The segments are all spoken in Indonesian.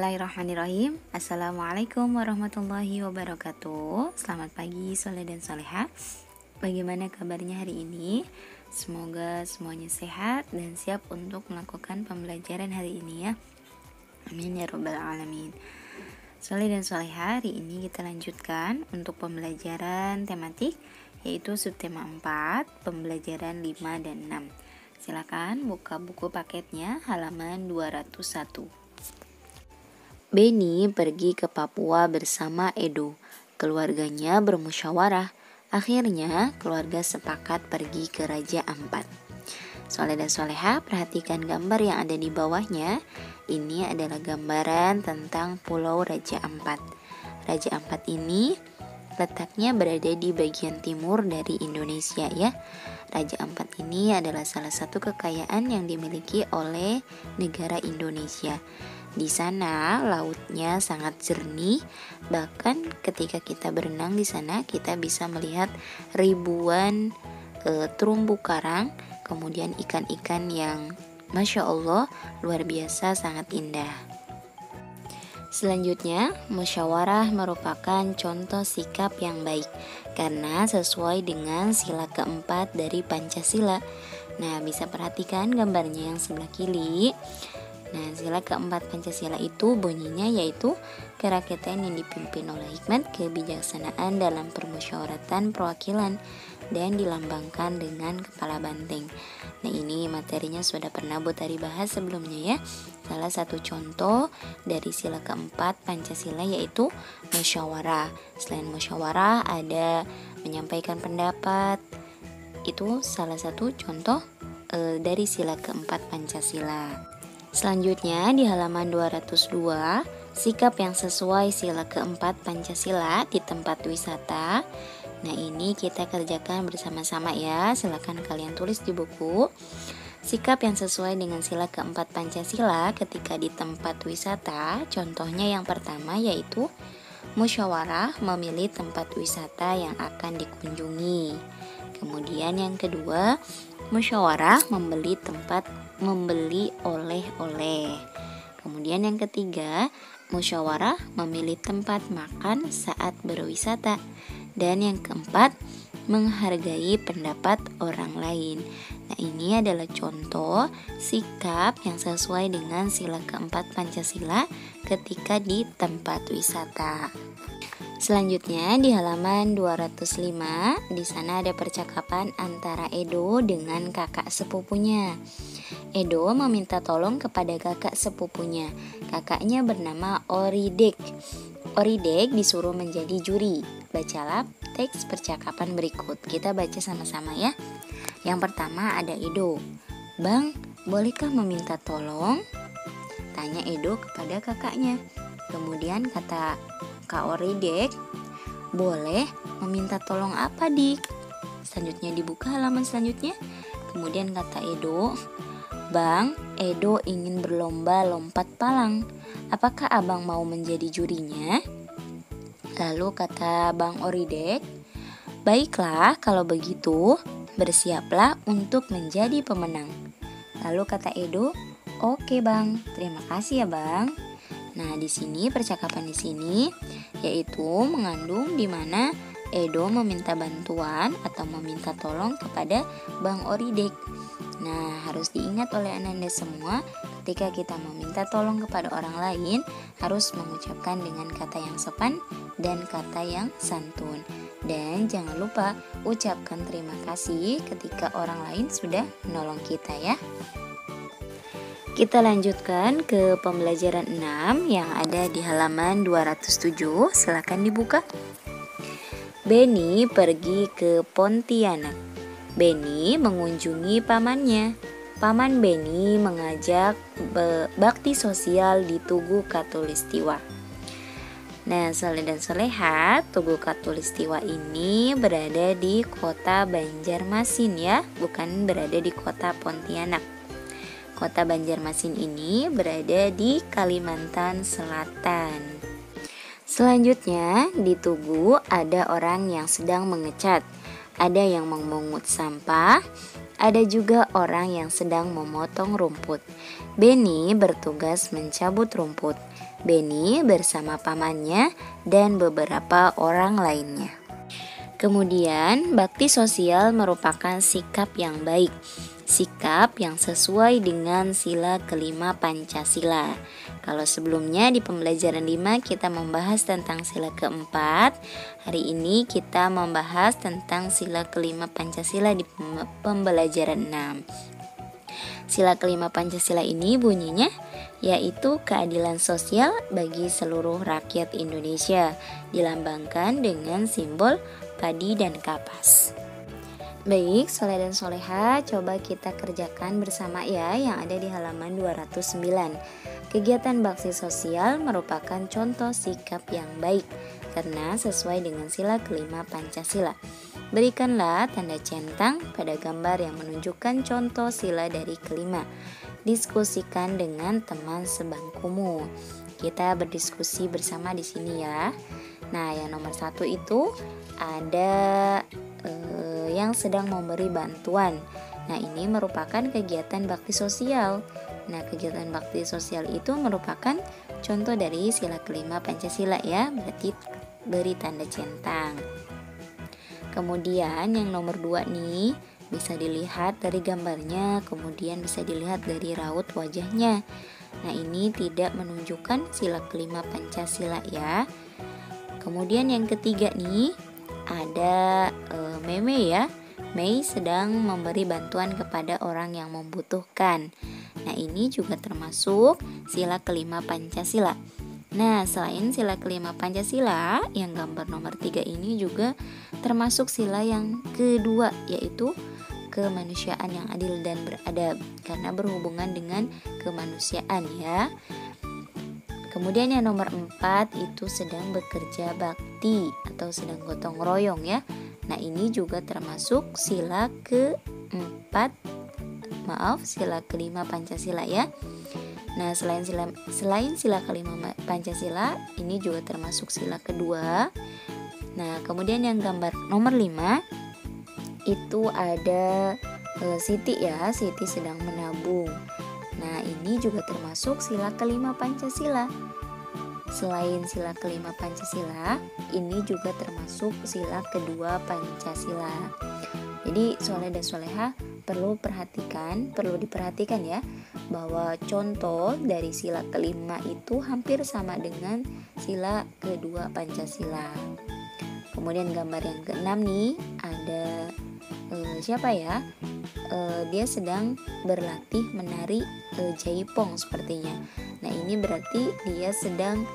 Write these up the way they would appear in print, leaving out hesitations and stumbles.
Bismillahirrahmanirrahim. Assalamualaikum warahmatullahi wabarakatuh. Selamat pagi soleh dan soleha. Bagaimana kabarnya hari ini? Semoga semuanya sehat dan siap untuk melakukan pembelajaran hari ini ya. Amin ya rabbal alamin. Soleh dan soleha, hari ini kita lanjutkan untuk pembelajaran tematik, yaitu subtema 4, pembelajaran 5 dan 6. Silakan buka buku paketnya halaman 201. Beni pergi ke Papua bersama Edo. Keluarganya bermusyawarah. Akhirnya keluarga sepakat pergi ke Raja Ampat. Soleh dan soleha, perhatikan gambar yang ada di bawahnya. Ini adalah gambaran tentang Pulau Raja Ampat. Raja Ampat ini letaknya berada di bagian timur dari Indonesia ya. Raja Ampat ini adalah salah satu kekayaan yang dimiliki oleh negara Indonesia. Di sana lautnya sangat jernih, bahkan ketika kita berenang di sana kita bisa melihat ribuan terumbu karang, kemudian ikan-ikan yang Masya Allah luar biasa sangat indah. Selanjutnya, musyawarah merupakan contoh sikap yang baik karena sesuai dengan sila keempat dari Pancasila. Nah, bisa perhatikan gambarnya yang sebelah kiri. Nah, sila keempat Pancasila itu bunyinya yaitu kerakyatan yang dipimpin oleh hikmat kebijaksanaan dalam permusyawaratan perwakilan dan dilambangkan dengan kepala banteng. Nah, ini materinya sudah pernah Bu Tari bahas sebelumnya ya. Salah satu contoh dari sila keempat Pancasila yaitu musyawarah. Selain musyawarah ada menyampaikan pendapat. Itu salah satu contoh dari sila keempat Pancasila. Selanjutnya di halaman 202, sikap yang sesuai sila keempat Pancasila di tempat wisata. Nah, ini kita kerjakan bersama-sama ya. Silakan kalian tulis di buku. Sikap yang sesuai dengan sila keempat Pancasila ketika di tempat wisata. Contohnya yang pertama yaitu musyawarah memilih tempat wisata yang akan dikunjungi. Kemudian yang kedua, musyawarah membeli oleh-oleh. Kemudian yang ketiga, musyawarah memilih tempat makan saat berwisata. Dan yang keempat, menghargai pendapat orang lain. Nah, ini adalah contoh sikap yang sesuai dengan sila keempat Pancasila ketika di tempat wisata. Selanjutnya di halaman 205, di sana ada percakapan antara Edo dengan kakak sepupunya. Edo meminta tolong kepada kakak sepupunya. Kakaknya bernama Oridek. Oridek disuruh menjadi juri. Bacalah teks percakapan berikut. Kita baca sama-sama ya. Yang pertama ada Edo. Bang, bolehkah meminta tolong? Tanya Edo kepada kakaknya. Kemudian kata Kak Oridek, boleh, meminta tolong apa dik? Selanjutnya dibuka halaman selanjutnya. Kemudian kata Edo, Bang, Edo ingin berlomba lompat palang. Apakah abang mau menjadi jurinya? Lalu kata Bang Oridek, baiklah kalau begitu, bersiaplah untuk menjadi pemenang. Lalu kata Edo, oke bang, terima kasih ya bang. Nah, di sini percakapan di sini yaitu mengandung di mana Edo meminta bantuan atau meminta tolong kepada Bang Oridek. Nah, harus diingat oleh Ananda semua, ketika kita meminta tolong kepada orang lain harus mengucapkan dengan kata yang sopan dan kata yang santun. Dan jangan lupa ucapkan terima kasih ketika orang lain sudah menolong kita ya. Kita lanjutkan ke pembelajaran 6 yang ada di halaman 207. Silakan dibuka. Beni pergi ke Pontianak. Beni mengunjungi pamannya. Paman Beni mengajak bakti sosial di Tugu Katulistiwa. Nah, soleh dan soleha, Tugu Katulistiwa ini berada di kota Banjarmasin ya, bukan berada di kota Pontianak. Kota Banjarmasin ini berada di Kalimantan Selatan. Selanjutnya di Tugu ada orang yang sedang mengecat, ada yang memungut sampah, ada juga orang yang sedang memotong rumput. Beni bertugas mencabut rumput. Beni bersama pamannya dan beberapa orang lainnya. Kemudian, bakti sosial merupakan sikap yang baik, sikap yang sesuai dengan sila kelima Pancasila. Kalau sebelumnya di pembelajaran 5 kita membahas tentang sila keempat, hari ini kita membahas tentang sila kelima Pancasila di pembelajaran 6. Sila kelima Pancasila ini bunyinya yaitu keadilan sosial bagi seluruh rakyat Indonesia, dilambangkan dengan simbol padi dan kapas. Baik, soleh dan soleha, coba kita kerjakan bersama ya yang ada di halaman 209. Kegiatan bakti sosial merupakan contoh sikap yang baik karena sesuai dengan sila kelima Pancasila. Berikanlah tanda centang pada gambar yang menunjukkan contoh sila dari kelima. Diskusikan dengan teman sebangkumu. Kita berdiskusi bersama di sini ya. Nah, yang nomor 1 itu ada yang sedang memberi bantuan. Nah, ini merupakan kegiatan bakti sosial. Nah, kegiatan bakti sosial itu merupakan contoh dari sila kelima Pancasila ya, berarti beri tanda centang. Kemudian yang nomor 2 nih, bisa dilihat dari gambarnya, kemudian bisa dilihat dari raut wajahnya. Nah, ini tidak menunjukkan sila kelima Pancasila ya. Kemudian yang ketiga nih, ada Meme ya. Mei sedang memberi bantuan kepada orang yang membutuhkan. Nah, ini juga termasuk sila kelima Pancasila. Nah, selain sila kelima Pancasila, yang gambar nomor 3 ini juga termasuk sila yang kedua, yaitu kemanusiaan yang adil dan beradab, karena berhubungan dengan kemanusiaan ya. Kemudian yang nomor 4 itu sedang bekerja bakti atau sedang gotong royong ya. Nah, ini juga termasuk sila kelima Pancasila ya. Nah, selain sila kelima Pancasila, ini juga termasuk sila kedua. Nah, kemudian yang gambar nomor 5 itu ada Siti ya. Siti sedang menabung. Nah, ini juga termasuk sila kelima Pancasila. Selain sila kelima Pancasila, ini juga termasuk sila kedua Pancasila. Jadi soleh dan soleha perlu diperhatikan ya, bahwa contoh dari sila kelima itu hampir sama dengan sila kedua Pancasila. Kemudian gambar yang ke-6 nih, ada siapa ya? Dia sedang berlatih menari jaipong sepertinya. Nah, ini berarti dia sedang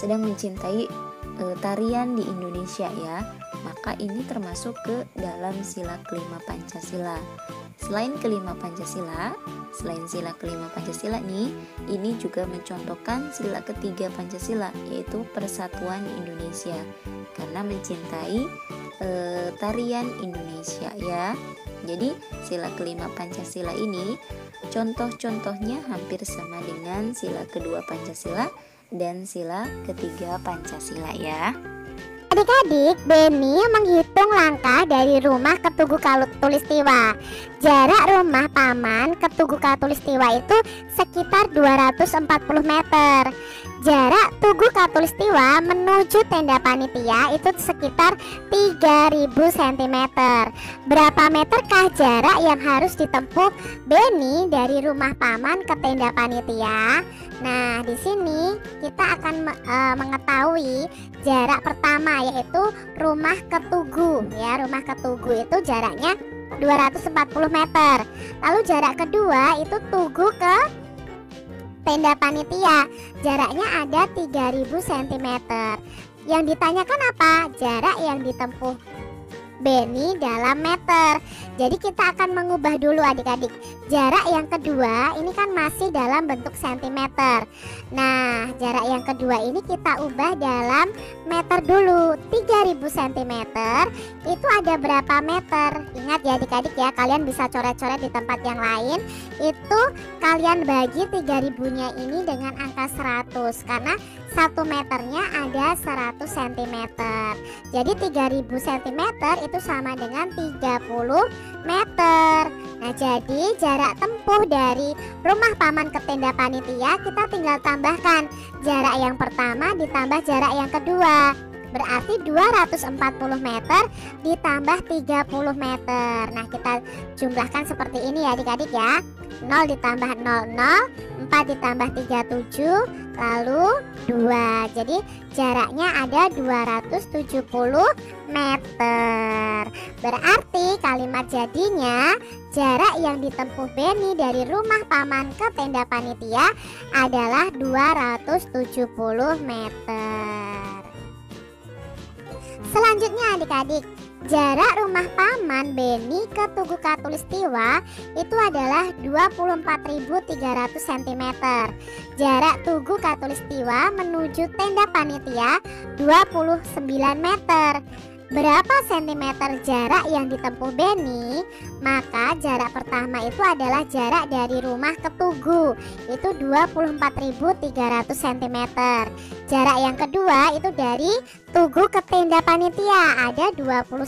mencintai tarian di Indonesia ya. Maka ini termasuk ke dalam sila kelima Pancasila. Selain sila kelima Pancasila nih, ini juga mencontohkan sila ketiga Pancasila, yaitu persatuan Indonesia, karena mencintai tarian Indonesia ya. Jadi sila kelima Pancasila ini contoh-contohnya hampir sama dengan sila kedua Pancasila dan sila ketiga Pancasila ya. Adik-adik, Beni menghitung langkah dari rumah ke Tugu Katulistiwa. Jarak rumah paman ke Tugu Katulistiwa itu sekitar 240 meter. Jarak Tugu Katulistiwa menuju tenda panitia itu sekitar 3000 cm. Berapa meterkah jarak yang harus ditempuh Beni dari rumah paman ke tenda panitia? Nah, di sini kita akan mengetahui jarak pertama, yaitu rumah ke Tugu ya. Rumah ke Tugu itu jaraknya 240 meter. Lalu jarak kedua itu Tugu ke tenda panitia, jaraknya ada 3000 cm. Yang ditanyakan apa? Jarak yang ditempuh Beni dalam meter. Jadi kita akan mengubah dulu adik-adik. Jarak yang kedua ini kan masih dalam bentuk sentimeter. Nah, jarak yang kedua ini kita ubah dalam meter dulu. 3000 cm itu ada berapa meter? Ingat ya adik-adik ya, kalian bisa coret-coret di tempat yang lain. Itu kalian bagi 3000-nya ini dengan angka 100, karena 1 meternya ada 100 cm. Jadi 3000 cm itu sama dengan 30 meter. Nah, jadi jarak tempuh dari rumah paman ke tenda panitia kita tinggal tambahkan jarak yang pertama ditambah jarak yang kedua. Berarti 240 meter ditambah 30 meter. Nah, kita jumlahkan seperti ini ya adik-adik ya. 0 ditambah 00, 4 ditambah 37, lalu 2. Jadi jaraknya ada 270 meter. Berarti kalimat jadinya jarak yang ditempuh Beni dari rumah paman ke tenda panitia adalah 270 meter. Selanjutnya adik-adik, jarak rumah paman Beni ke Tugu Katulistiwa itu adalah 24.300 cm. Jarak Tugu Katulistiwa menuju tenda panitia 29 meter. Berapa sentimeter jarak yang ditempuh Beni? Maka jarak pertama itu adalah jarak dari rumah ke Tugu, itu 24.300 cm. Jarak yang kedua itu dari Tugu ke tenda panitia, ada 29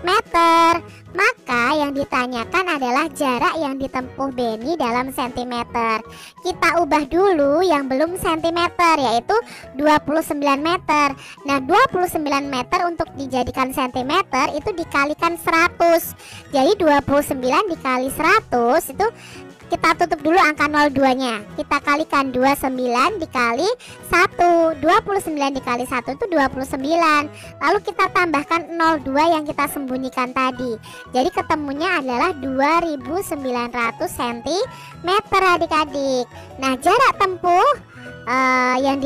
meter. Maka yang ditanyakan adalah jarak yang ditempuh Beni dalam sentimeter. Kita ubah dulu yang belum sentimeter, yaitu 29 meter. Nah, 29 meter untuk dijadikan sentimeter itu dikalikan 100. Jadi 29 dikali 100 itu kita tutup dulu angka 02-nya. Kita kalikan 29 dikali 1. 29 dikali 1 itu 29. Lalu kita tambahkan 02 yang kita sembunyikan tadi. Jadi ketemunya adalah 2900 cm adik-adik. Nah, jarak tempuh yang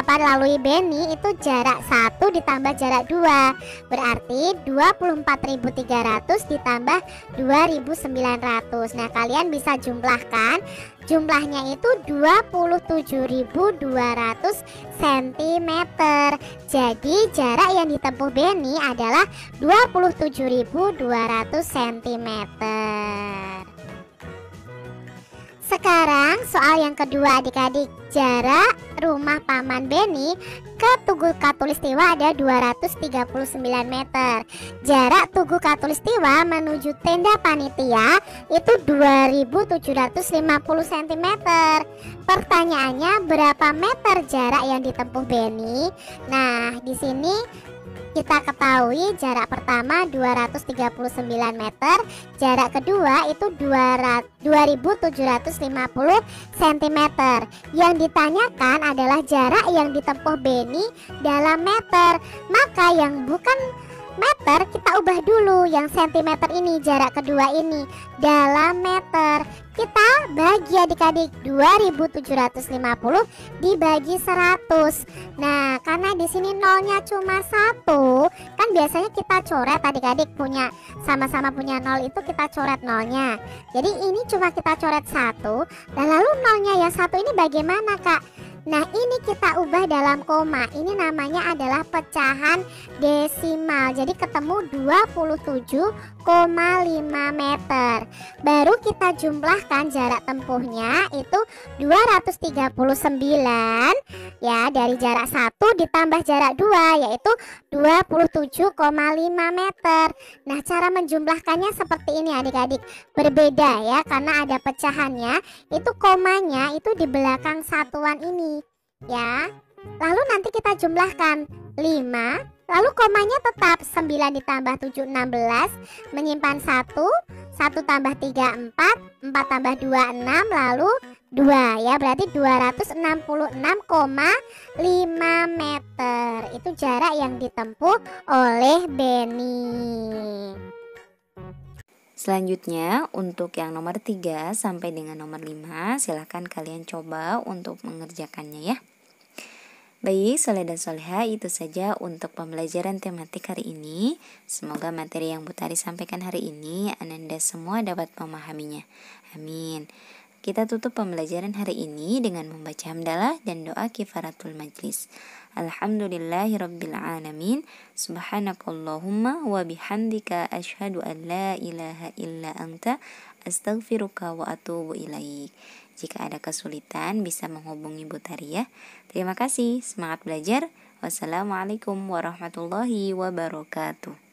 lalui Beni itu jarak 1 ditambah jarak 2. Berarti 24.300 ditambah 2.900. Nah, kalian bisa jumlahkan. Jumlahnya itu 27.200 cm. Jadi jarak yang ditempuh Beni adalah 27.200 cm. Sekarang soal yang kedua adik-adik, jarak rumah paman Beni ke Tugu Katulistiwa ada 239 meter. Jarak Tugu Katulistiwa menuju tenda panitia itu 2750 cm. Pertanyaannya, berapa meter jarak yang ditempuh Beni? Nah, di sini kita ketahui jarak pertama 239 meter, jarak kedua itu 2750 cm. Yang ditanyakan adalah jarak yang ditempuh Beni dalam meter. Maka yang bukan meter kita ubah dulu, yang sentimeter ini, jarak kedua ini dalam meter. Kita bagi adik-adik, 2750 dibagi 100. Nah, karena di sini nolnya cuma 1, kan biasanya kita coret adik-adik, punya sama-sama punya nol itu kita coret nolnya. Jadi ini cuma kita coret 1. Dan lalu nolnya yang 1 ini bagaimana, Kak? Nah, ini kita ubah dalam koma. Ini namanya adalah pecahan desimal. Jadi ketemu 27,5 meter. Baru kita jumlahkan jarak tempuhnya itu 239 ya, dari jarak 1 ditambah jarak 2 yaitu 27,5 meter. Nah, cara menjumlahkannya seperti ini adik-adik. Berbeda ya, karena ada pecahannya. Itu komanya itu di belakang satuan ini ya. Lalu nanti kita jumlahkan 5, lalu komanya tetap 9 ditambah 7 16, menyimpan 1, 1 tambah 3 4, 4 tambah 2 6, lalu 2 ya, berarti 266,5 meter. Itu jarak yang ditempuh oleh Beni. Selanjutnya untuk yang nomor 3 sampai dengan nomor 5, silahkan kalian coba untuk mengerjakannya ya. Baik, soleh dan soleha, itu saja untuk pembelajaran tematik hari ini. Semoga materi yang Bu Tari sampaikan hari ini Ananda semua dapat memahaminya. Amin. Kita tutup pembelajaran hari ini dengan membaca hamdalah dan doa kifaratul majlis. Alhamdulillahirabbil alamin. Subhanakallahumma wa bihamdika asyhadu an la ilaha illa anta astaghfiruka wa atubu ilaik. Jika ada kesulitan bisa menghubungi Bu Tari ya. Terima kasih, semangat belajar. Wassalamualaikum warahmatullahi wabarakatuh.